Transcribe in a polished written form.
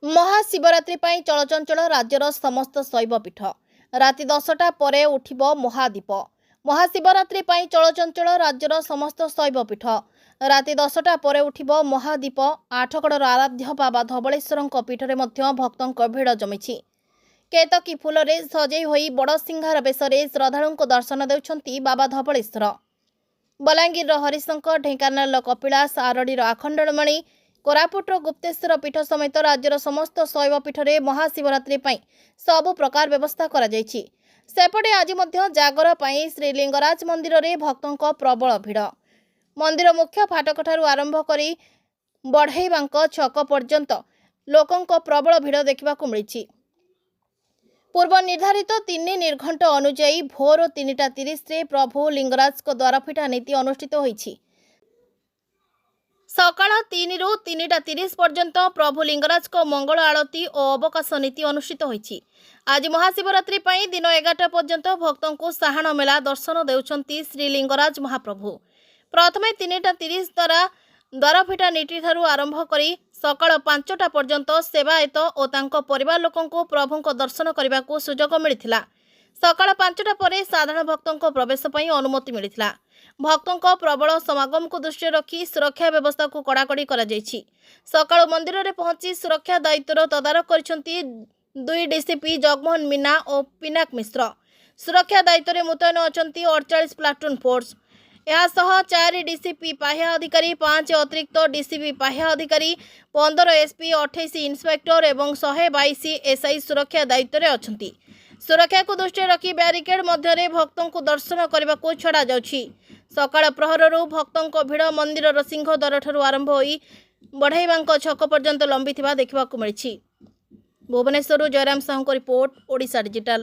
महाशिवरात्रि ପାଇଁ ଚଳଚଞ୍ଚଳ राज्यर समस्त शैवपीठ राति 10टा ପରେ ଉଠିବ ମହାଦୀପ। महाशिवरात्रि ପାଇଁ ଚଳଚଞ୍ଚଳ राज्यर समस्त शैवपीठ राति 10ଟା ପରେ ଉଠିବ ମହାଦୀପ। ଆଠଗଡ଼ର ଆରାଧ୍ୟ ବାବା ଧବଳେଶ୍ୱରଙ୍କ ପୀଠରେ ମଧ୍ୟ ଭକ୍ତଙ୍କ ଭିଡ଼ ଜମିଛି। କେତକୀ ଫୁଲରେ ସଜେଇ ହୋଇ ବଡ଼ସିଂହାର ବେଶରେ ଶ୍ରଦ୍ଧାଳୁଙ୍କୁ ଦର୍ଶନ ଦେଉଛନ୍ତି ବାବା ଧବଳେଶ୍ୱର। ବଲାଙ୍ଗୀରର ହରିଶଙ୍କର, ଢେଙ୍କାନାଳର କପିଳାସ, ଆରଡ଼ିର ଆଖଣ୍ଡଳମଣି, କୋରାପୁଟର ଗୁପ୍ତେଶ୍ୱର ପୀଠ ସमेत राज्यर समस्त शैवपीठରେ महाशिवरात्रि ପାଇଁ ସବୁ ପ୍ରକାର ବ୍ୟବସ୍ଥା କରାଯାଇଛି। ସେପଟେ ଆଜି ମଧ୍ୟ ଜାଗର ପାଇଁ ଶ୍ରୀଲିଙ୍ଗରାଜ ମନ୍ଦିରରେ ଭକ୍ତଙ୍କ ପ୍ରବଳ ଭିଡ଼। ମନ୍ଦିର ମୁଖ୍ୟ ଫାଟକଠାରୁ ଆରମ୍ଭ କରି ବଢ଼େଇବାଙ୍କ ଛକ ପର୍ଯ୍ୟନ୍ତ ଲୋକଙ୍କ ପ୍ରବଳ ଭିଡ଼ ଦେଖିବାକୁ ମିଳିଛି। ପୂର୍ବ ନିର୍ଦ୍ଧାରିତ 3 ନିର୍ଘଣ୍ଟ ଅନୁଯାୟୀ ଭୋର 3:30ରେ ପ୍ରଭୁ ଲିଙ୍ଗରାଜଙ୍କ ଦ୍ୱାରଫିଟା ନୀତି ଅନୁଷ୍ଠିତ ହୋଇଛି। ସକାଳ 3ରୁ 3:30 ପର୍ଯ୍ୟନ୍ତ ପ୍ରଭୁ ଲିଙ୍ଗରାଜଙ୍କ ମଙ୍ଗଳ ଆଳତୀ ଓ ଅବକାଶ ନୀତି ଅନୁଷ୍ଠିତ ହୋଇଛି। ଆଜି ମହାଶିବରାତ୍ରି ପାଇଁ ଦିନ 11ଟା ପର୍ଯ୍ୟନ୍ତ ଭକ୍ତଙ୍କୁ ସାହାଣ ମେଳା ଦର୍ଶନ ଦେଉଛନ୍ତି ଶ୍ରୀଲିଙ୍ଗରାଜ ମହାପ୍ରଭୁ। ପ୍ରଥମେ 3:30 ଦ୍ୱାରଫିଟା ନୀତିଠାରୁ ଆରମ୍ଭ କରି ସକାଳ 5ଟା ପର୍ଯ୍ୟନ୍ତ ସେବାୟତ ଓ ତାଙ୍କ ପରିବାର ଲୋକଙ୍କୁ ପ୍ରଭୁଙ୍କ ଦର୍ଶନ କରିବାକୁ ସୁଯୋଗ ମିଳିଥିଲା। ସକାଳ 5ଟା ପରେ ସାଧାରଣ ଭକ୍ତଙ୍କ ପ୍ରବେଶ ପାଇଁ ଅନୁମତି ମିଳିଥିଲା। ଭକ୍ତଙ୍କ ପ୍ରବଳ ସମାଗମକୁ ଦୃଷ୍ଟିରେ ରଖି ସୁରକ୍ଷା ବ୍ୟବସ୍ଥାକୁ କଡ଼ାକଡ଼ି କରାଯାଇଛି। ସକାଳୁ ମନ୍ଦିରରେ ପହଞ୍ଚି ସୁରକ୍ଷା ଦାୟିତ୍ୱର ତଦାରଖ କରିଛନ୍ତି 2 ଡିସିପି ଜଗମୋହନ ମୀନା ଓ ପିନାକ ମିଶ୍ର। ସୁରକ୍ଷା ଦାୟିତ୍ୱରେ ମୁତୟନ ଅଛନ୍ତି 48 ପ୍ଲାଟୁନ୍ ଫୋର୍ସ। ଏହାସହ 4 ଡିସିପି ପାହ୍ୟା ଅଧିକାରୀ, 5 ଅତିରିକ୍ତ ଡିସିପି ପାହ୍ୟା ଅଧିକାରୀ, 15 ଏସ୍ପି, 28 ଇନ୍ସପେକ୍ଟର ଏବଂ 122 ଏସ୍ଆଇ ସୁରକ୍ଷା ଦାୟିତ୍ୱରେ ଅଛନ୍ତି। ସୁରକ୍ଷାକୁ ଦୃଷ୍ଟିରେ ରଖି ବ୍ୟାରିକେଡ୍ ମଧ୍ୟରେ ଭକ୍ତଙ୍କୁ ଦର୍ଶନ କରିବାକୁ ଛଡ଼ାଯାଉଛି। ସକାଳ ପ୍ରହରରୁ ଭକ୍ତଙ୍କ ଭିଡ଼ ମନ୍ଦିରର ସିଂହଦ୍ୱାରଠାରୁ ଆରମ୍ଭ ହୋଇ ବଢ଼େଇବାଙ୍କ ଛକ ପର୍ଯ୍ୟନ୍ତ ଲମ୍ବିଥିବା ଦେଖିବାକୁ ମିଳିଛି। ଭୁବନେଶ୍ୱରରୁ ଜୟରାମ ସାହୁଙ୍କ ରିପୋର୍ଟ, ଓଡ଼ିଶା ଡିଜିଟାଲ।